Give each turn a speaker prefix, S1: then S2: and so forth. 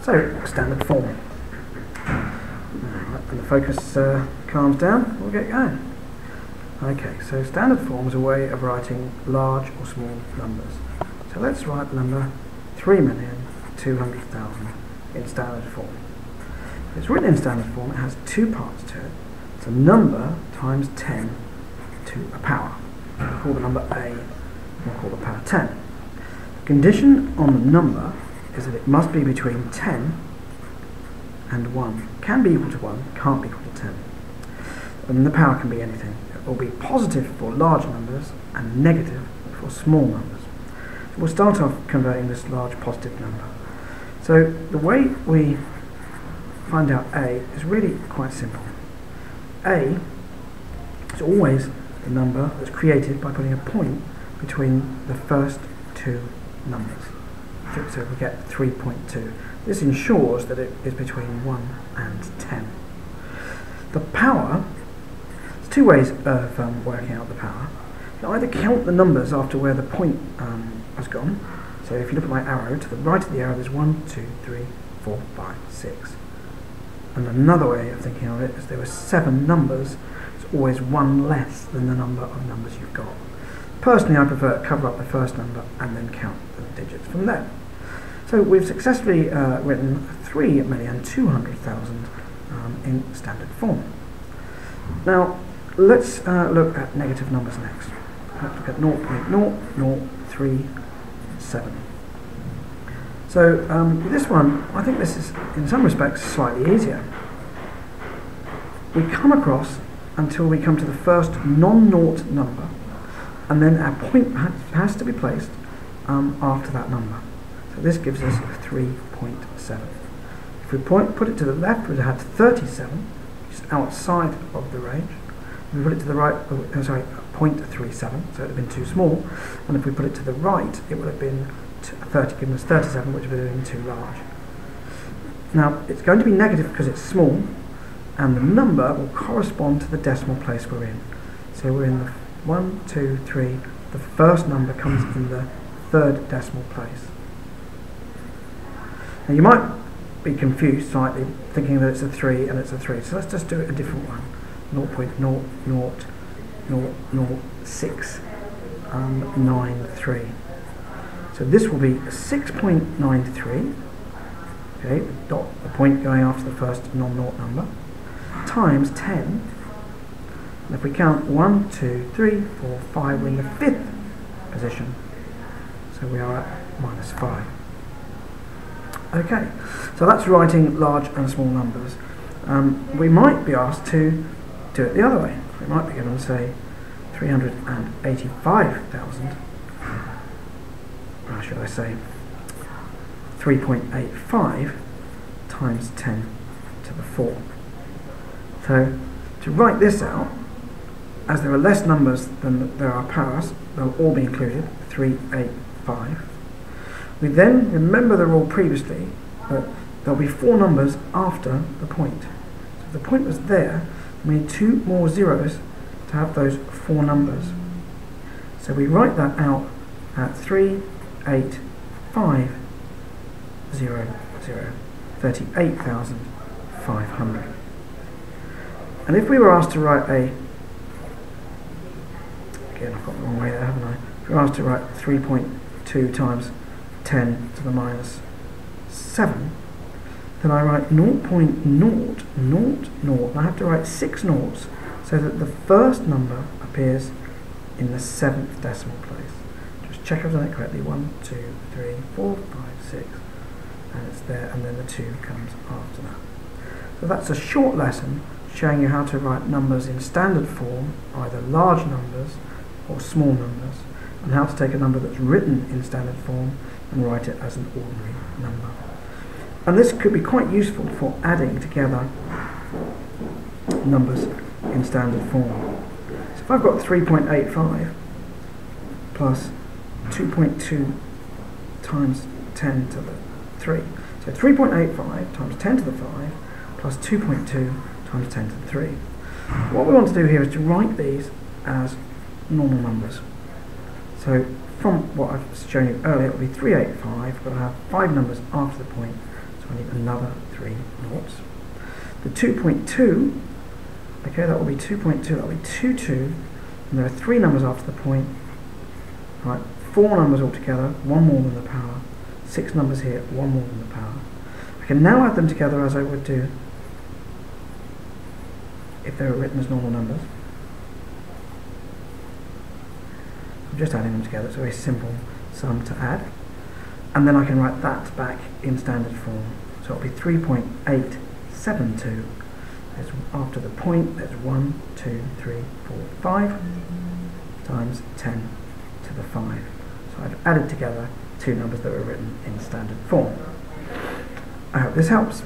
S1: So, standard form. When the focus calms down, we'll get going. Okay, so standard form is a way of writing large or small numbers. So let's write the number 3,200,000 in standard form. If it's written in standard form, it has two parts to it. It's a number times 10 to a power. We'll call the number A, we'll call the power 10. The condition on the number is that it must be between 10 and 1. Can be equal to 1, can't be equal to 10. And the power can be anything. It will be positive for large numbers and negative for small numbers. So we'll start off converting this large positive number. So the way we find out A is really quite simple. A is always the number that's created by putting a point between the first two numbers. So we get 3.2. This ensures that it is between 1 and 10. The power, there's two ways of working out the power. You either count the numbers after where the point has gone. So if you look at my arrow, to the right of the arrow there's 1, 2, 3, 4, 5, 6. And another way of thinking of it is there were 7 numbers. It's always 1 less than the number of numbers you've got. Personally, I prefer to cover up the first number and then count the digits from there. So we've successfully written 3,200,000 in standard form. Now let's look at negative numbers next. Let's look at 0.00037. So with this one, I think this is in some respects slightly easier. We come across until we come to the first non-naught number, and then our point has to be placed after that number. So this gives us 3.7. If we put it to the left, we'd have 37, which is outside of the range. If we put it to the right, 0.37, so it would have been too small. And if we put it to the right, it would have been 30, giving us 37, which would have been too large. Now, it's going to be negative because it's small, and the number will correspond to the decimal place we're in. So we're in the 1, 2, 3. The first number comes in the third decimal place. Now you might be confused slightly, thinking that it's a 3 and it's a 3. So let's just do it a different one. 0.0000693. So this will be 6.93. Okay, the point going after the first non-naught number, times 10. And if we count 1, 2, 3, 4, 5, we're in the 5th position. So we are at -5. Okay, so that's writing large and small numbers. We might be asked to do it the other way. We might be given, say, 385,000. Or should I say 3.85 times 10 to the 4. So to write this out, as there are less numbers than there are powers, they'll all be included, 385. We then remember the rule previously, but there'll be 4 numbers after the point. So if the point was there, we need 2 more zeros to have those 4 numbers. So we write that out at 38500, 38,500. And if we were asked to write again I've got the wrong way there, haven't I? If we were asked to write 3.2 times 10 to the -7, then I write 0.000. I have to write 6 noughts so that the first number appears in the 7th decimal place. Just check I've done it correctly. 1, 2, 3, 4, 5, 6, and it's there, and then the 2 comes after that. So that's a short lesson showing you how to write numbers in standard form, either large numbers or small numbers, and how to take a number that's written in standard form and write it as an ordinary number. And this could be quite useful for adding together numbers in standard form. So if I've got 3.85 plus 2.2 times 10 to the 3, so 3.85 times 10 to the 5 plus 2.2 times 10 to the 3. What we want to do here is to write these as normal numbers. So from what I've shown you earlier, it will be 385, but I have 5 numbers after the point, so So I need another 3 noughts. The 2.2, okay, that will be 2.2, that will be 2, 2, and there are 3 numbers after the point, right, 4 numbers altogether, 1 more than the power, 6 numbers here, 1 more than the power. I can now add them together as I would do if they were written as normal numbers. I'm just adding them together, it's a very simple sum to add. And then I can write that back in standard form. So it'll be 3.872. There's, after the point, there's 1, 2, 3, 4, 5 times 10 to the 5. So I've added together 2 numbers that were written in standard form. I hope this helps.